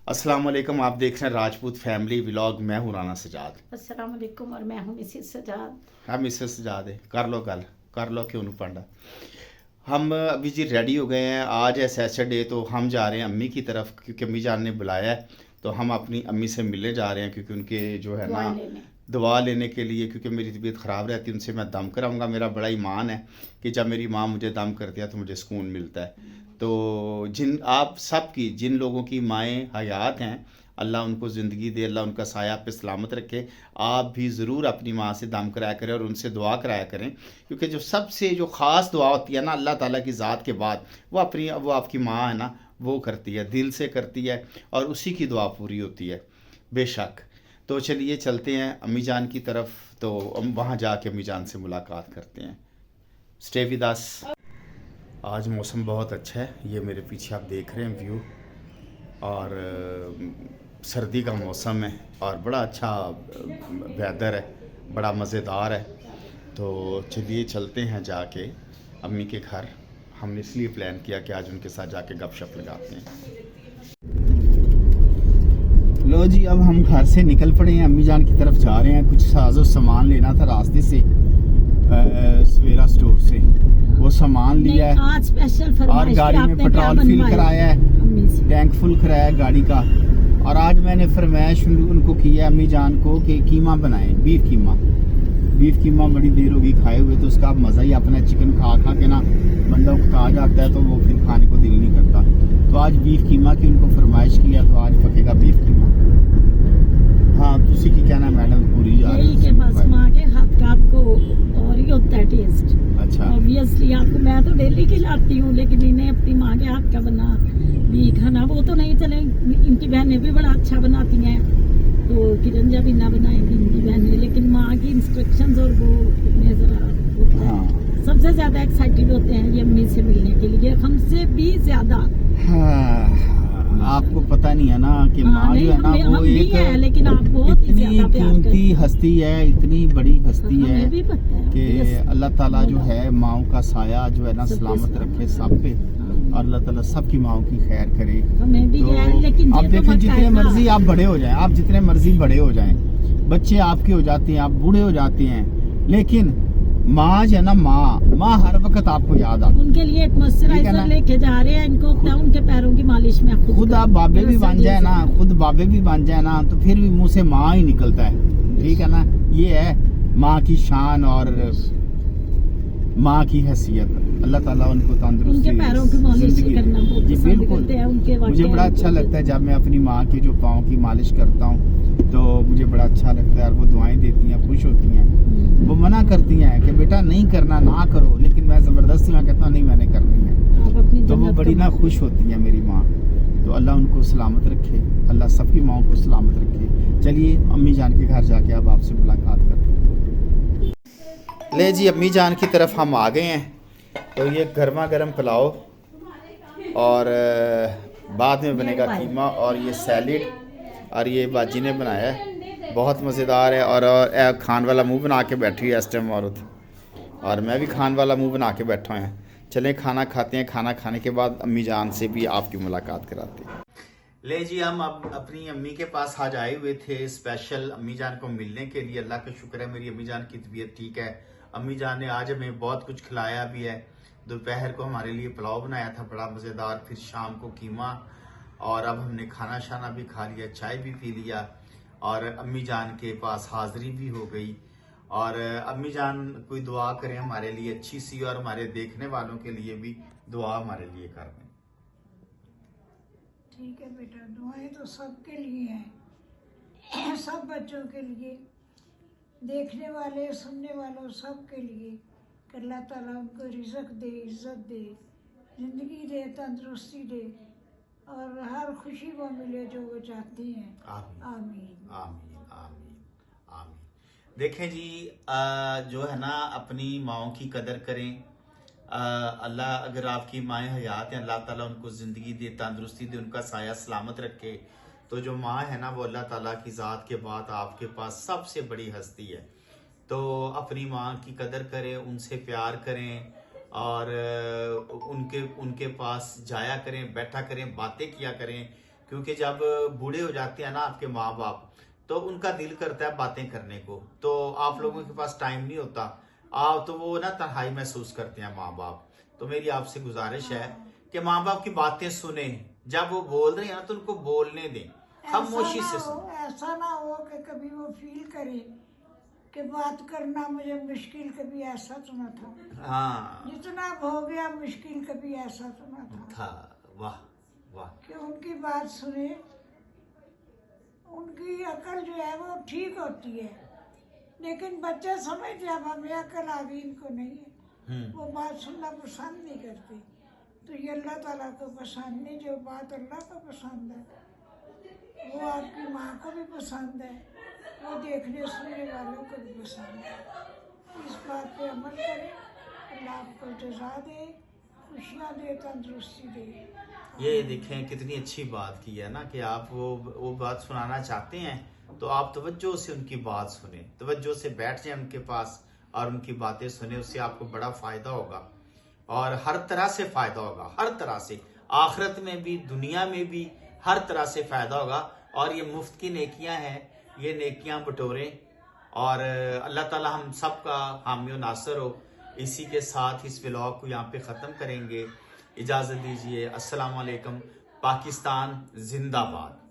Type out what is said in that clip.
अस्सलाम वालेकुम। आप देख रहे हैं राजपूत फैमिली व्लॉग। मैं हूं राना सजाद। अस्सलाम वालेकुम और मैं हूँ मिसेस सजाद। हाँ मिसेस सजाद है, कर लो गल, कर लो क्यों नहीं पढ़ा। हम अभी जी रेडी हो गए हैं। आज है सैटरडे, तो हम जा रहे हैं अम्मी की तरफ क्योंकि अम्मी जान ने बुलाया है। तो हम अपनी अम्मी से मिलने जा रहे हैं क्योंकि उनके जो है ना दुआएं लेने। दुआ लेने के लिए, क्योंकि मेरी तबीयत ख़राब रहती है। उनसे मैं दम कराऊंगा। मेरा बड़ा ईमान है कि जब मेरी माँ मुझे दम कर दिया तो मुझे सुकून मिलता है। तो जिन आप सब की जिन लोगों की माएँ हयात हैं, अल्लाह उनको ज़िंदगी दे, अल्लाह उनका साया पे सलामत रखे। आप भी ज़रूर अपनी माँ से दम कराया करें और उनसे दुआ कराया करें, क्योंकि जो सबसे जो ख़ास दुआ होती है ना अल्लाह ताला की ज़ात के बाद, वो आपकी माँ है ना, वो करती है, दिल से करती है और उसी की दुआ पूरी होती है बेशक। तो चलिए चलते हैं अम्मी जान की तरफ, तो हम वहाँ जाके अम्मी जान से मुलाकात करते हैं। Stay with us. आज मौसम बहुत अच्छा है, ये मेरे पीछे आप देख रहे हैं व्यू, और सर्दी का मौसम है और बड़ा अच्छा वेदर है, बड़ा मज़ेदार है। तो चलिए चलते हैं जाके अम्मी के घर। हमने इसलिए प्लान किया कि आज उनके साथ जाके गपशप लगाते हैं। लो जी, अब हम घर से निकल पड़े हैं, अम्मी जान की तरफ जा रहे हैं। कुछ साजो सामान लेना था रास्ते से, सवेरा स्टोर से वो सामान लिया है। आज स्पेशल और गाड़ी में पेट्रोल फिल कराया है, टैंक फुल कराया है गाड़ी का। और आज मैंने फरमाइश उनको की है अम्मी जान को कि कीमा बनाएं, बीफ कीमा। बीफ कीमा बड़ी देर होगी खाए हुए, तो उसका मज़ा ही अपना। चिकन खा खा के ना बंदा उकता जाता है, तो वो फिर खाने को दिल नहीं करता। तो आज बीफ कीमा की उनको फरमाइश किया, तो आज पकेगा बीफ कीमा। हाँ, तुसी की कहना मैडम पूरी जा रही है के बस माँ के हाथ का आपको और ही होता है टेस्ट। अच्छा, ऑब्वियसली आपको मैं तो डेली खिलाती हूँ, लेकिन इन्हें अपनी माँ के हाथ का बना भी खाना वो तो नहीं चले। इनकी बहनें भी बड़ा अच्छा बनाती हैं, तो किरण जब इन्ना बनाएंगी इनकी बहनें, लेकिन माँ की इंस्ट्रक्शंस और वो इतने जरा हाँ। सबसे ज्यादा एक्साइटेड होते हैं ये अम्मी से मिलने के लिए, हमसे भी ज्यादा। हाँ, आपको पता नहीं है ना कि माँ जो है ना वो एक है, लेकिन आप बहुत इतनी कीमती हस्ती है, इतनी बड़ी हस्ती है कि अल्लाह ताला जो है माओ का साया जो है ना सलामत रखे सब पे, और अल्लाह ताला सबकी माओ की खैर करे। तो आप देखें, जितने मर्जी आप बड़े हो जाएं, आप जितने मर्जी बड़े हो जाएं, बच्चे आपके हो जाते हैं, आप बूढ़े हो जाते हैं, लेकिन माँ जो है ना, माँ हर वक्त आपको याद आती है। उनके लिए एक मॉइस्चराइजर लेके जा रहे हैं इनको, उनके पैरों की मालिश में खुद आप बाबे भी बन जाए ना, खुद बाबे भी बन जाए ना, तो फिर भी मुंह से माँ ही निकलता है। ठीक है ना, ये है माँ की शान और माँ की हैसियत। अल्लाह ताला उनको तंदुरुस्ती, उनके पैरों की मालिश करना जी बिल्कुल। मुझे बड़ा अच्छा लगता है जब मैं अपनी माँ के जो पाँव की मालिश करता हूँ, तो मुझे बड़ा अच्छा लगता है। और वो दुआएं देती हैं, खुश होती हैं। वो मना करती हैं कि बेटा नहीं करना, ना करो, लेकिन मैं ज़बरदस्ती में कहता हूँ नहीं मैंने करनी है। तो वो बड़ी ना खुश होती हैं मेरी माँ। तो अल्लाह उनको सलामत रखे, अल्लाह सबकी माँओं को सलामत रखे। चलिए अम्मी जान के घर जाके अब आपसे मुलाकात करते हैं। ले जी, अम्मी जान की तरफ हम आ गए हैं। तो ये गर्मा गर्म पुलाव और बाद में बनेगा कीमा, और ये सैलिड, और ये बाजी ने बनाया है, बहुत मज़ेदार है। और खान वाला मुंह बना के बैठी है इस टाइम औरत, और मैं भी खान वाला मुंह बना के बैठा हूँ। चलें खाना खाते हैं, खाना खाने के बाद अम्मी जान से भी आपकी मुलाकात कराते हैं। ले जी, हम अब अपनी अम्मी के पास आज आए हुए थे स्पेशल अम्मी जान को मिलने के लिए। अल्लाह का शुक्र है मेरी अम्मी जान की तबीयत ठीक है। अम्मी जान ने आज हमें बहुत कुछ खिलाया भी है। दोपहर को हमारे लिए पुलाव बनाया था बड़ा मज़ेदार, फिर शाम को कीमा, और अब हमने खाना शाना भी खा लिया, चाय भी पी लिया, और अम्मी जान के पास हाजिरी भी हो गई। और अम्मी जान कोई दुआ करें हमारे लिए अच्छी सी, और हमारे देखने वालों के लिए भी दुआ हमारे लिए कर दें। ठीक है बेटा, दुआएं तो सबके लिए हैं, सब बच्चों के लिए, देखने वाले सुनने वालों सब के लिए। कि अल्लाह ताला उनको रिज़्क़ दे, इज़्ज़त दे, ज़िंदगी दे, तंदुरुस्ती दे, और हर खुशी वो मिले जो वो चाहती हैं। आमीन आमीन आमीन आमीन आमीन। देखें जी, जो है ना अपनी माओं की कदर करें। अल्लाह, अगर आपकी माएँ हयात हैं, अल्लाह ताला उनको ज़िंदगी दे, तंदुरुस्ती दे, उनका साया सलामत रखे। तो जो माँ है ना, वो अल्लाह ताला की ज़ात के बाद आपके पास सबसे बड़ी हस्ती है। तो अपनी माँ की कदर करें, उनसे प्यार करें, और उनके पास जाया करें, बैठा करें, बातें किया करें, क्योंकि जब बूढ़े हो जाते हैं ना आपके माँ बाप, तो उनका दिल करता है बातें करने को, तो आप लोगों के पास टाइम नहीं होता, आप तो वो ना तन्हाई महसूस करते हैं माँ बाप। तो मेरी आपसे गुजारिश है कि माँ बाप की बातें सुने, जब वो बोल रहे हैं ना तो उनको बोलने दें, खामोशी से सुने। ऐसा ना हो कि कभी वो फील करे कि बात करना मुझे मुश्किल, कभी ऐसा तो ना था। हाँ जितना हो गया मुश्किल, कभी ऐसा तो ना था। वाह वाह। कि उनकी बात सुने, उनकी अकल जो है वो ठीक होती है, लेकिन बच्चे समझते अब हमें अकल आ गई, इनको नहीं है, वो बात सुनना पसंद नहीं करते। तो ये अल्लाह ताला को पसंद नहीं, जो बात अल्लाह को पसंद है वो आपकी माँ को भी पसंद है, वो देखने सुनने वालों को भी पसंद है। इस बात पे अमल करें, अल्लाह आपको जज़ा दे, खुशियाँ दे, तंदुरुस्ती दे। ये देखें कितनी अच्छी बात की है ना कि आप वो बात सुनाना चाहते हैं तो आप तवज्जो से उनकी बात सुने, तवज्जो से बैठ जाए उनके पास और उनकी बातें सुने, उससे आपको बड़ा फायदा होगा और हर तरह से फायदा होगा, हर तरह से, आखिरत में भी दुनिया में भी हर तरह से फायदा होगा। और ये मुफ्त की नेकियां हैं, ये नेकियां बटोरें और अल्लाह ताला हम सब का हामी और नासर हो। इसी के साथ इस व्लॉग को यहाँ पे ख़त्म करेंगे, इजाज़त दीजिए। अस्सलाम वालेकुम। पाकिस्तान जिंदाबाद।